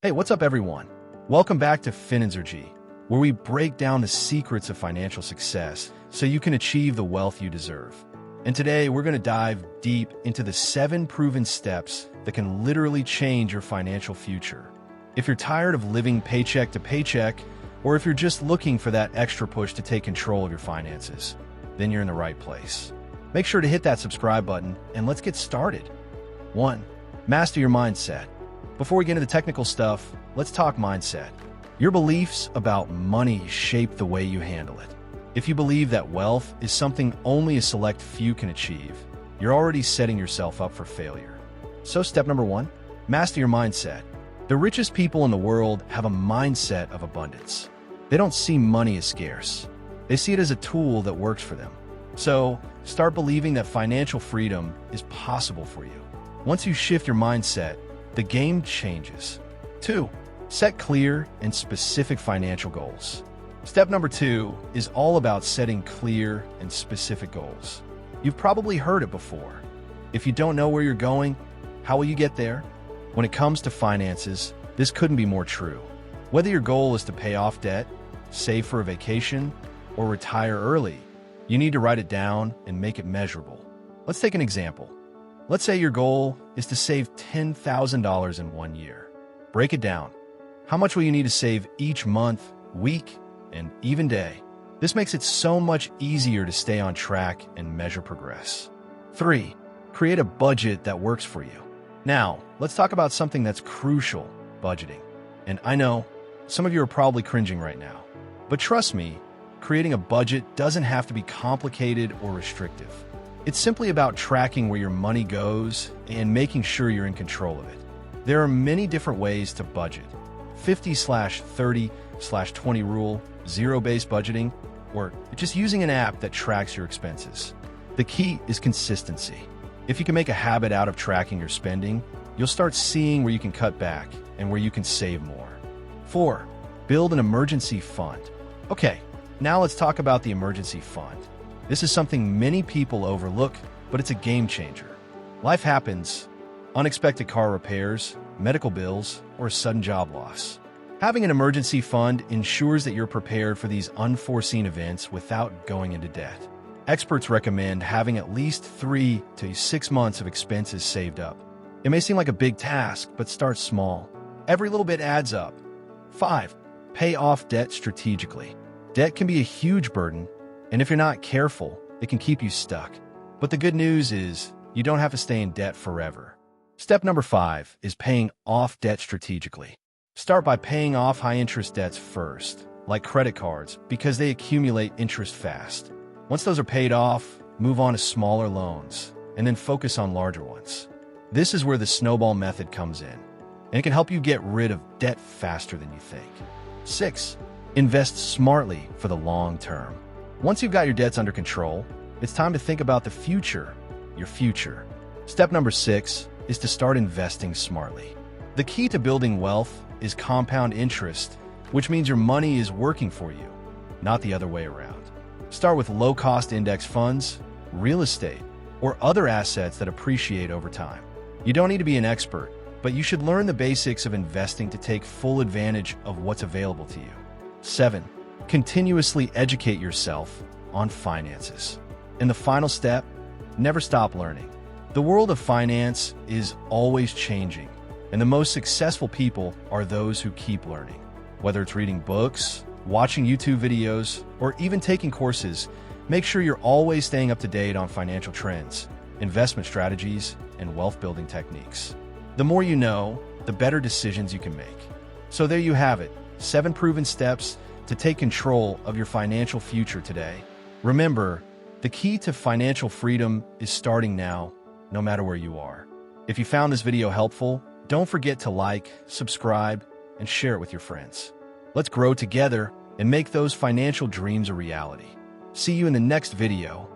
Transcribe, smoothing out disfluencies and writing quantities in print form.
Hey, what's up, everyone? Welcome back to Finanzergy, where we break down the secrets of financial success so you can achieve the wealth you deserve. And today, we're going to dive deep into the 7 proven steps that can literally change your financial future. If you're tired of living paycheck to paycheck, or if you're just looking for that extra push to take control of your finances, then you're in the right place. Make sure to hit that subscribe button, and let's get started. 1. Master your mindset. Before we get into the technical stuff, let's talk mindset. Your beliefs about money shape the way you handle it. If you believe that wealth is something only a select few can achieve, you're already setting yourself up for failure. So step number 1, master your mindset. The richest people in the world have a mindset of abundance. They don't see money as scarce. They see it as a tool that works for them. So start believing that financial freedom is possible for you. Once you shift your mindset, the game changes. 2. Set clear and specific financial goals. Step number 2 is all about setting clear and specific goals. You've probably heard it before. If you don't know where you're going, how will you get there? When it comes to finances, this couldn't be more true. Whether your goal is to pay off debt, save for a vacation, or retire early, you need to write it down and make it measurable. Let's take an example. Let's say your goal is to save $10,000 in 1 year. Break it down. How much will you need to save each month, week, and even day? This makes it so much easier to stay on track and measure progress. 3. Create a budget that works for you. Now, let's talk about something that's crucial, budgeting. And I know, some of you are probably cringing right now. But trust me, creating a budget doesn't have to be complicated or restrictive. It's simply about tracking where your money goes and making sure you're in control of it. There are many different ways to budget. 50/30/20 rule, zero-based budgeting, or just using an app that tracks your expenses. The key is consistency. If you can make a habit out of tracking your spending, you'll start seeing where you can cut back and where you can save more. 4. Build an emergency fund. Okay, now let's talk about the emergency fund. This is something many people overlook, but it's a game changer. Life happens, unexpected car repairs, medical bills, or a sudden job loss. Having an emergency fund ensures that you're prepared for these unforeseen events without going into debt. Experts recommend having at least 3 to 6 months of expenses saved up. It may seem like a big task, but start small. Every little bit adds up. 5. Pay off debt strategically. Debt can be a huge burden, and if you're not careful, it can keep you stuck. But the good news is, you don't have to stay in debt forever. Step number 5 is paying off debt strategically. Start by paying off high-interest debts first, like credit cards, because they accumulate interest fast. Once those are paid off, move on to smaller loans, and then focus on larger ones. This is where the snowball method comes in, and it can help you get rid of debt faster than you think. 6. Invest smartly for the long term. Once you've got your debts under control, it's time to think about the future, your future. Step number 6 is to start investing smartly. The key to building wealth is compound interest, which means your money is working for you, not the other way around. Start with low-cost index funds, real estate, or other assets that appreciate over time. You don't need to be an expert, but you should learn the basics of investing to take full advantage of what's available to you. 7. Continuously educate yourself on finances. And the final step, never stop learning. The world of finance is always changing, and the most successful people are those who keep learning. Whether it's reading books, watching YouTube videos, or even taking courses, make sure you're always staying up to date on financial trends, investment strategies, and wealth-building techniques. The more you know, the better decisions you can make. So there you have it, 7 proven steps to take control of your financial future today. Remember, the key to financial freedom is starting now, no matter where you are. If you found this video helpful, don't forget to like, subscribe, and share it with your friends. Let's grow together and make those financial dreams a reality. See you in the next video.